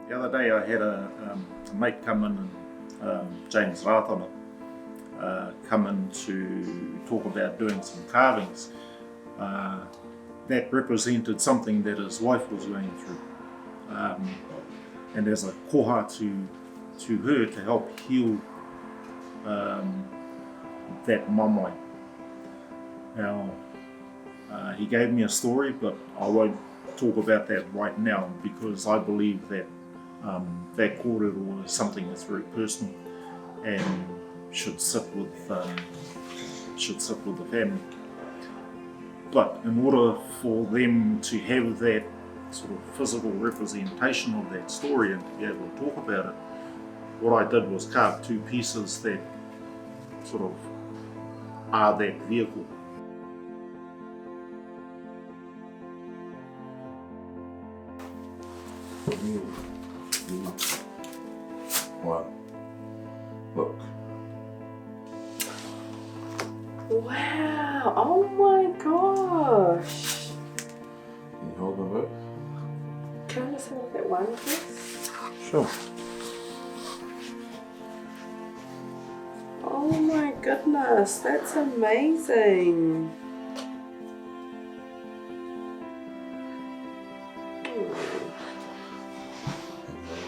The other day I had a mate come in, and James Ratana, come in to talk about doing some carvings that represented something that his wife was going through. And as a koha to her to help heal that mamai. Now, he gave me a story, but I won't talk about that right now because I believe that that kōrero is something that's very personal and should sit with the family. But in order for them to have that sort of physical representation of that story and to be able to talk about it, what I did was carve two pieces that sort of are that vehicle. Wow. Look. Wow, oh my gosh. Can you hold them both? Can I just have a look at one, please? Sure. Oh my goodness, that's amazing.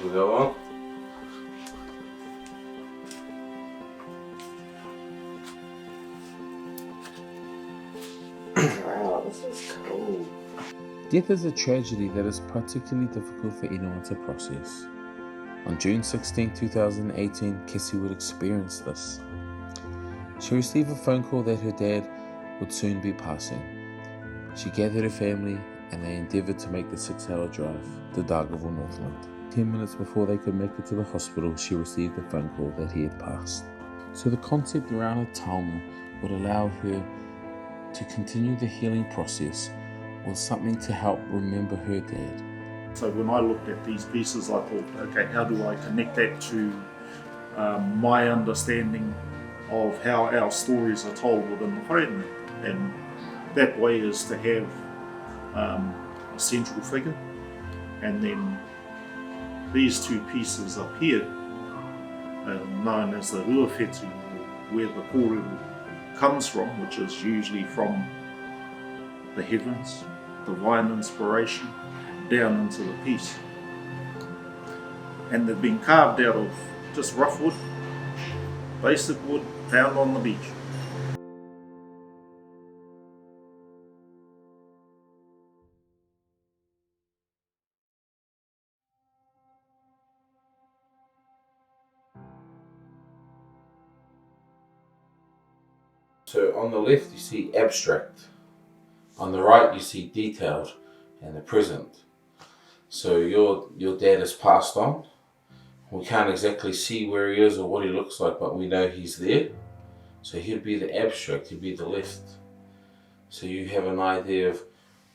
We go on. Wow, this is cool. Death is a tragedy that is particularly difficult for anyone to process. On June 16, 2018, Cassie would experience this. She received a phone call that her dad would soon be passing. She gathered her family and they endeavoured to make the 6-hour drive to Dargaville, Northland. 10 minutes before they could make it to the hospital, she received a phone call that he had passed. So the concept around a taonga would allow her to continue the healing process was something to help remember her dad. So when I looked at these pieces, I thought, okay, how do I connect that to my understanding of how our stories are told within the wharenui? And that way is to have a central figure, and then these two pieces up here are known as the ruawhetu, where the kōrero comes from, which is usually from the heavens, divine inspiration, down into the piece. And they've been carved out of just rough wood, basic wood found on the beach. So on the left you see abstract, on the right you see detailed and the present. So your dad has passed on. We can't exactly see where he is or what he looks like, but we know he's there. So he'd be the abstract, he'd be the left. So you have an idea of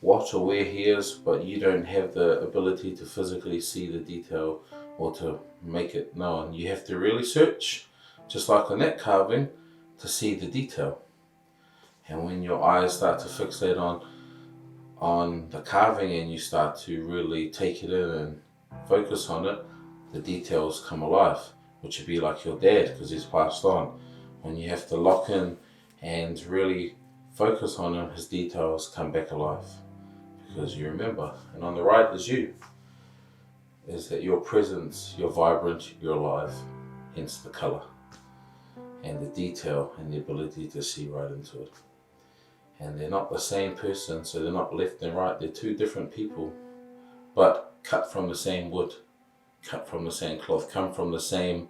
what or where he is, but you don't have the ability to physically see the detail or to make it known. You have to really search, just like on that carving, to see the detail. And when your eyes start to fixate on the carving and you start to really take it in and focus on it, the details come alive, which would be like your dad because he's passed on. When you have to lock in and really focus on him, his details come back alive because you remember. And on the right is you, is that your presence, you're vibrant, you're alive, hence the colour and the detail and the ability to see right into it. And they're not the same person, so they're not left and right, they're two different people, but cut from the same wood, cut from the same cloth, come from the same,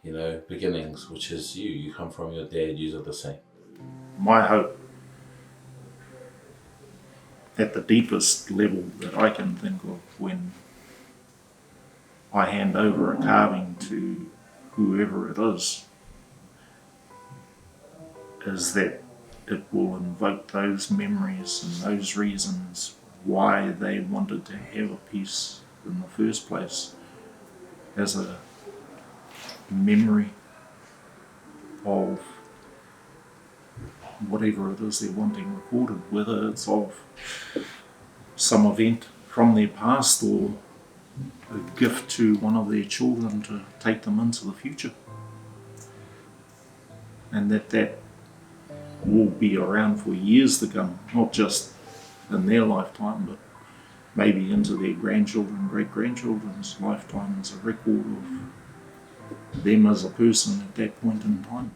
beginnings, which is you. You come from your dad, you are the same. My hope, at the deepest level that I can think of, when I hand over a carving to whoever it is that it will invoke those memories and those reasons why they wanted to have a piece in the first place, as a memory of whatever it is they're wanting recorded, whether it's of some event from their past or a gift to one of their children to take them into the future. And that will be around for years to come, not just in their lifetime, but maybe into their grandchildren, great-grandchildren's lifetime as a record of them as a person at that point in time.